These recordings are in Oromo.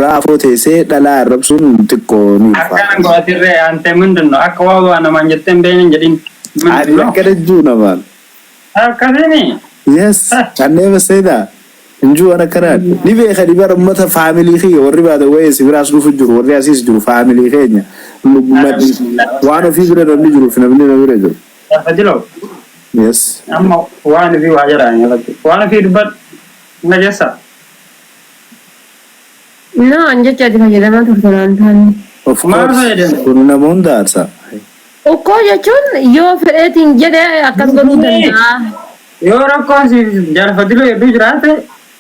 duraa footesee dhalaa arrabsuun xiqqoo ni akka gootirree ante mindinno akka waa nama jetten beenin jedhin ani akkana juu namaan akkasini yes I never say that injuu ana kanaan ni beeka ni bara ummata family khiyya warri baada waye sibiraas dhufu jiru warri asiis jiru family keenya waan ofii bira dhabni jiru fi namni na bira jiru fadilo yes amma waan fi waa jaraan yalatti waan fi dubbat najasa no anjecha di fayyadamaa turtan taani of course kun namoon daarsa okko jechuun yoo fedheetiin jedhe akkas godhuu danda'a yoo rakkoon si jaalfadilo hedduu jiraate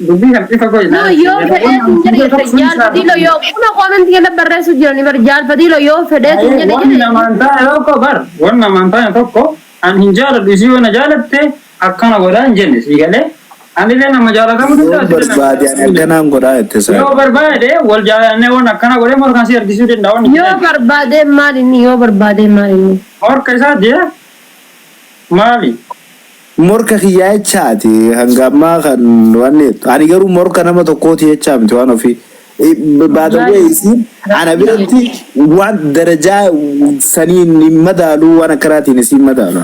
dubbii kan ifa godhe no yoo fedheetiin jedhe jaalfadilo yoo kuna koomenti gala barreessu jirani bar jaalfadilo yoo fedheetiin jedhe wanni amantaa tokko bar wanni amantaa tokko an hin jaaladhu isii wana jaalatte akkana godhaa hin jenne sii galee anillee nama jaalatamu barbaade akkanaan godhaa itti saa yoo barbaade wal jaalanne waan akkana godhee morkaan si argisuu danda'a yoo barbaade maalinni yoo barbaade maalinni morka isaa jee maali morka kiyyaa jechaati hangammaa kan wanni ani garuu morka nama tokkooti jechaa miti waan ofii baadawee isiin ana biratti waan darajaa saniin hin madaaluu waan akkanaatiin isiin madaalu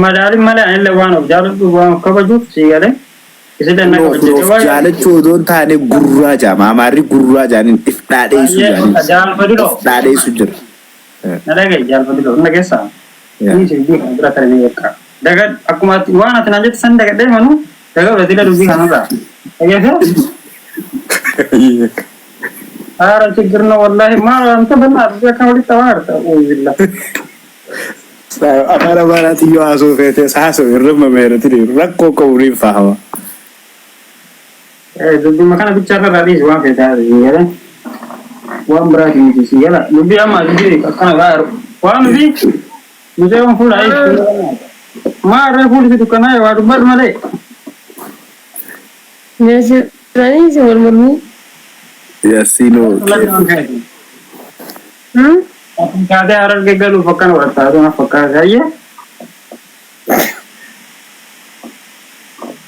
madaalin malee anillee waan of jaaladhu waan kabajuuf sii galee isi danna kabajee jaalachuu odoon taane gurraa jaama amaarri gurraa jaaniin if dhaadheessu jaaniin jaalfadilo dhaadheessu jira nalagee jaalfadilo na keessaa ni si bii kan bira taree yakka daga akkuma waan ati naan jette san dagadhee manu daga biratila dubbii kanarraa dhageessee Ara cikirna wallahi malu anta benar dia kan wali tawar ta ubillah. Saya amara tiyo aso fete saso irma mere tiri rakko ko urin fahawa. Dubbi makana bicara radis wa fete ya. Wa berarti di sini ya. Dubbi ama di kana gar. Wa nabi mujhe on full ai. Mara full situ kana wa bar male. Nasi rani se walmurni Yasino. Kada aral ke galu fakkan warta tu nak fakkan saja.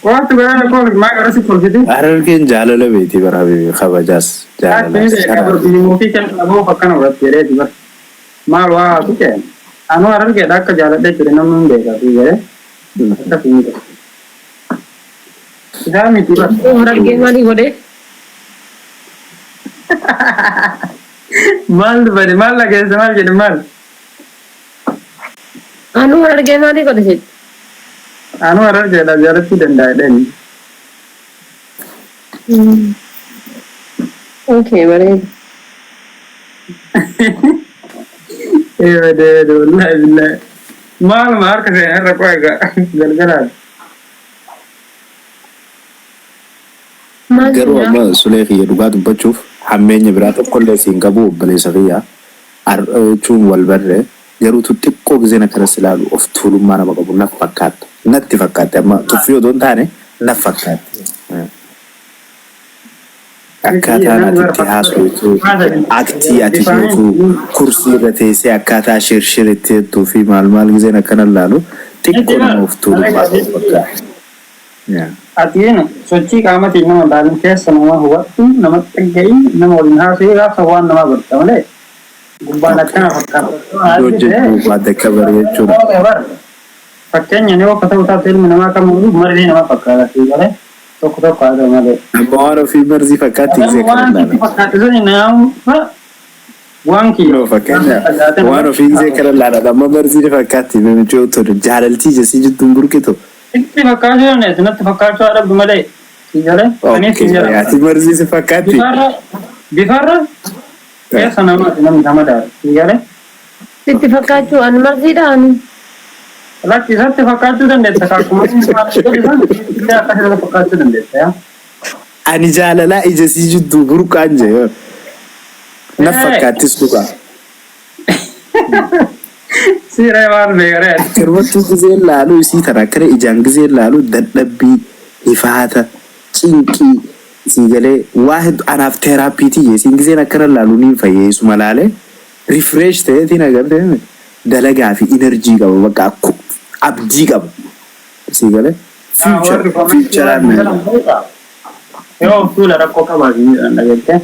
Waktu berada kau mak rasa positif. Aral ke jalan lebih ti berabi khabajas jalan. Ini mungkin kan aku fakkan warta jadi juga. Malu aku kan. Anu aral ke dak jalan deh jadi namun deh tapi ya. Tapi ini. Dah mesti lah. orang gimana kode Mal beri mal lagi semal jadi mal. anu orang gimana kode sih Anu aral ke dak jalan tu denda den. okay baik Deh, billah. Mal mar ke saya rakwa ga galgalan. Garuu amma sulee kiyya dhugaa dubbachuuf hammeenya biraa tokkollee siin qabu obboleessa kiyya chuun wal barree garuu xiqqoo giseen akkanas ilaalu of tuulummaa nama qabu natti fakkaatti amma tuffii odoon taane natti fakkaatti. Akkaataa ati itti haasoftu aktii ati gootu kursii irra teessee akkaataa shirshir itti jettuu fi maal giseen akkana ilaalu xiqqoo nama of tuulummaa qabu fakkaatti. Artinya sochi kama tina dalam kes nama waktu nama terjadi nama orang hasil sawan nama bertemu gubbanatkan fakar pada kabar itu pakainya ni waktu kata film nama kamu mari nama fakar sih kan tok ada male bawa film si fakar tiga fakar itu ni nama wan kilo fakirnya bawa film si kerana lada nama mari fakar tiga macam tu jalan tiga sih tu tunggu gitu. Ini fakar tu ni, senat fakar tu ada bermula. Sijara, ini sijara. Ya, si mari si fakar ti. Bifara, ya sanama nama dah. Sijara. Siti fakar tu anu mari dah anu. Kalau kisah fakar tu dan desa kamu kita akan fakar tu dan desa ya. Ani jalan lah, ije si jutu buruk aja. Na fakar tu suka. Sirewar begeret. Kerwatu gizeen laalu isii taraa kare ijaan gizeen laalu dadhabbii ifaata cinqii isii galee waa hedduu anaaf teeraappiitii isiin gizeen akkana laalu niin fayyeessu malaalee rifresh ta'eetiin agartee dalagaa fi inerjii qaba bakka akku abdii qaba isii galee fiicharaadhaan Yoo fuula rakkoo qabaatu dhageette.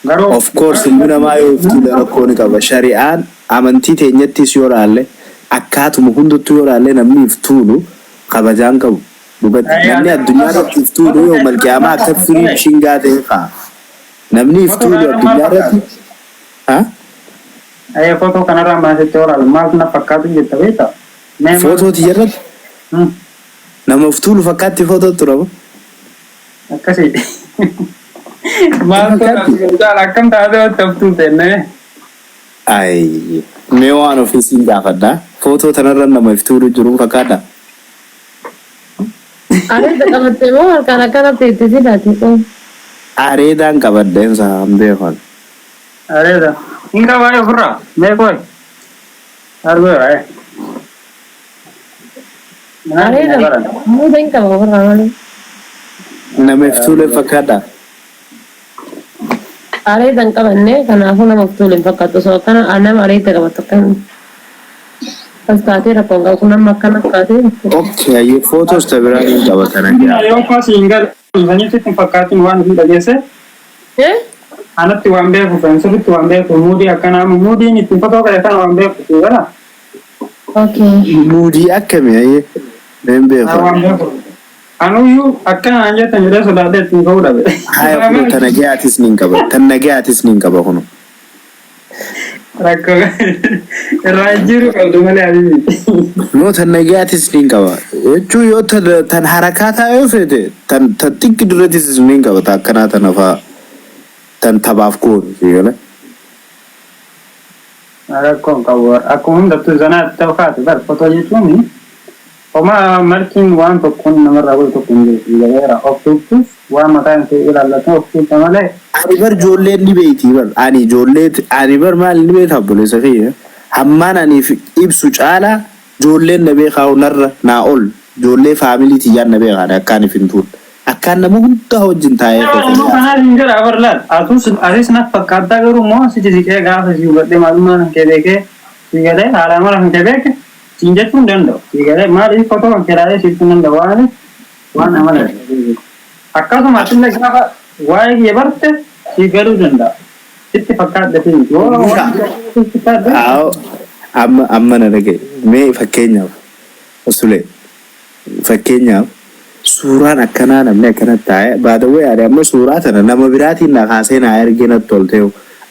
Garuu of course ilmi namaa yoo fuula rakkoo ni qaba. Shari'aan amantii teenyattis yoo laalle akkaatuma hundatti yoo laalle namni iftuunu kabajaan qabu. Namni addunyaa irratti iftuunu yoo malqiyaamaa akka firii shingaa ta'e fa'a. Namni iftuunu addunyaa irratti footoo kanarraa maasitti oolan maal na fakkaatu jetta beektaa? Footooti jirratti nama iftuunu fakkaatti footoo turama. Akkasii maal ta'an akkam taatee wanta iftuun teennee? Ay mee waan ofiisiin gaafadhaa footoo tanarra nama iftuunu jiru fakkaata. Areeda qabattee moo harkaan akkanatti itti sidaati? Areedaan qabaddeen saan beekan. Areeda inga baay'ee ofirraa mee koy arguu baay'ee. Areeda muuda hin qaba ofirraa malee. Nama iftuulee fakkaata. Areeda hin qabanne kanaafuu nama iftuulee hin fakkaatu osoo akkana nama areeda qabatu akkana. Askaatee rakkoon qabu kun amma akkana akkaatee. Okay, ayyee footoos tabiraa hin qabatan. Yoo kaasii hin galu sanyatti hin fakkaatin waan hin dhageesse. Anatti waan beeku kan sirriitti waan beeku muudii akkanaa muudii ittiin fotoo kale kana waan beeku si gala. Okay. Muudii akkamii ayyee hin beeku. Waan beeku. Anuyyuu akkanaan jettan jedhee sodaatee ittiin ka'uu dhabe. Haa kun tan nagayaatis ni qaba. Tan nagayaatis ni qaba kunu. Rakkoo irraa jiru qabdu malee abibi. No tan nagayaatis ni qaba. Jechuu yoo tan harakaataa yoo fete tan xiqqi dureetis ni qaba akkanaa tan afaa. Tan tabaaf goonu siigala. Rakkoon qabu akkuma hundattuu zanaatti ta'u kaate bar fotoo jechuun homaa markiin waan tokkoon namarraa godhu tokko hin jiru siigaleera of tuuttuuf waan mataan ta'e ilaallatu of tuutta malee. Ani bar ijoolleen ni beekti bar ani ijoolleet ani bar maal ni beekta obboleessa kiyya hammaan aniif ibsu caalaa ijoolleen na beekaa narra naa ol ijoollee faamilii tiyyaan na beekaa akkaan if hin tuun. Akkaan nama hunda wajjin taa'ee footoo kanaan hin jira abarlaan atis naaf fakkaattaa garuu moo si jisiqee gaafa si hubadhee maalummaa kan kee beekee si galee haala mala kan kee beeke siin jechuu hin danda'u si galee maaliif footoo kan kelaalee siiftuu hin danda'u waan amala akkasuma atillee gaafa waa'ee kiyya barte si galuu danda'a sitti fakkaadde fi amma na dhagaye mee fakkeenyaaf fakkeenyaaf suuraan akkanaa namni akkanatti taa'ee baadawwee yaade amma suuraa tana nama biraatiin na kaasee na ergee natti tolteewu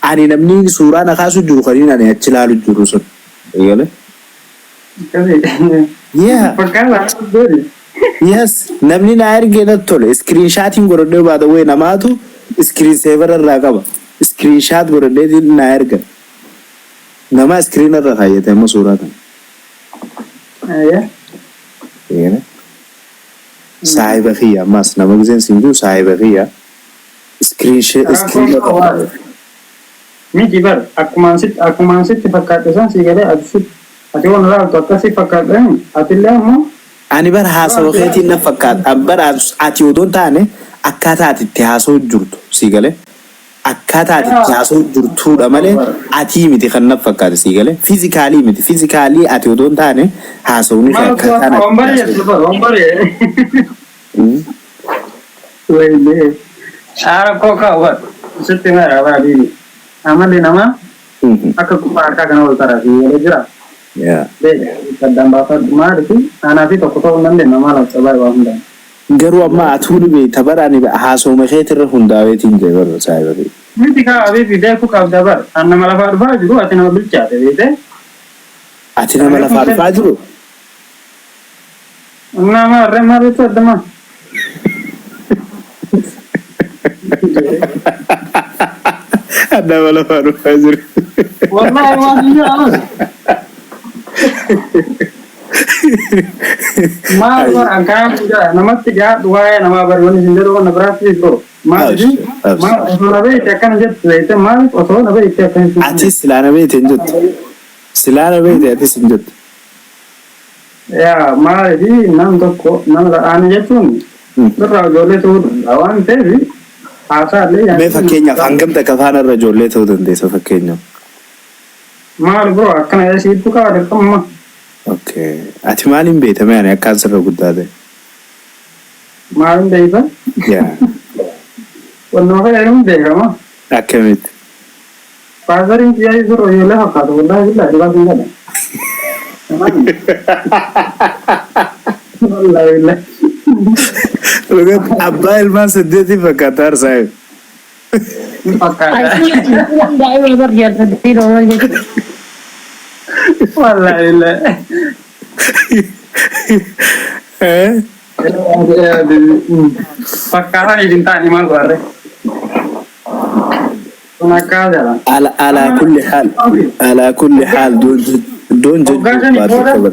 ani namni suuraa na kaasu jiru kaniin ani achi ilaalu jiru sun eegale. Yes namni na ergee natti tole iskiriinshaatiin godhadhee baadawwee namaatu iskiriin seevara irraa qaba iskiriinshaat godhadheetiin na erga nama iskiriin irra kaayyate amma suuraa tana. Saahiba kiyya ammas nama giseen sinjuu saahiba kiyya iskiriin miti bar akkumaan sitti fakkaate san si galee ati waan laaltu akkasii fakkaate atillee ammoo ani bar haasawa keetiin na fakkaata bar ati odoon taane akkaataa ati itti haasa'u jirtu si galee akkaataa ati itti haasa'u jirtuudha malee ati miti kan na fakkaate si galee fiizikaalii miti fiizikaalii ati odoon taane haasa'uun ishee akkaataa wayne rakkoo kaawwat sitti mara baadii amalli namaa akka kubbaa harkaa kana ol taraa fi jira. Saddaan baafadhu maaliif anaa fi tokko ta'uu hin dandeenye maal akka baay'ee waa hundaan. Garuu amma atuu ni beekta baraan haasawuma keetirra hundaa'eetiin jee barra saayibarii. Miti kaa'amee fi beekuu qabda bar an nama lafaa dhufaa jiru ati nama bilchaate beekte. Ati nama lafaa dhufaa jiru. Nama harree maaliif addamaa. Nama lafaa dhufaa jiru. Wallahi waan jira. Maal angkaan juga namatti jaatu waa'ee namaa barbaadni sin jedhu kana biraatti jiru. Maal osoo na beekte akkana jettu beekte maaliif osoo na beekte akkana jettu. Ati silaa na beekte hin jettu. Silaa na beekte atis hin jettu. Yaa maaliif nam tokko nama ani jechuun irraa ijoollee ta'uu danda'a waan ta'eef haasa'allee. Mee fakkeenyaaf hangam takka afaan irra ijoollee ta'uu dandeessa fakkeenyaaf. Maal bro akkana siittu qaba dirqama. Okay. Ati maaliin beekame ani akkaan sirra guddaa ta'e? Maaliin beekta? Yeah. Quando fai un degamo, akkamitti passare in via di solo io le ho fatto, guardate là, arrivato in gala. Wallahi. abbaa ilmaan saddeetii fakkaata Arsaa'e. daa'ima barjaalfatanii roomal jechuudha. Wallahi. Fakkaatan idintaan himaa guarre. Kun akka jala. Ala kulli haal doon jechuudha.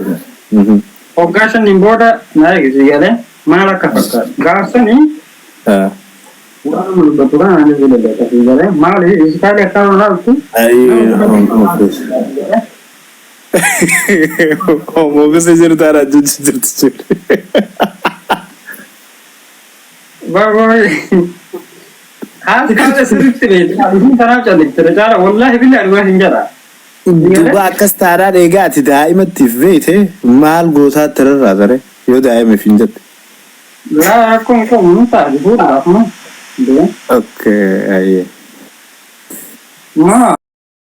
Hoggaashan hin booda na eegisi galee maal akka fakkaatu. Gaarsanii waan mul'atu kan ani filate galee maal iskaalee akka laaltu. Homo bisa jirta rajin jirti. Bagus. Haati kaasa sirriitti beekti. Haati kanaaf calliftire jaala wallaahi billahi dhugaa hin jala. Duba akkas taadhaan eegaati daa'imattiif beekte maal gootaa tirarraa tare yoo daa'imiif hin jette. Yaa rakkoon qabu taati fuudhaaf moo. Okay, ayyee. Maa.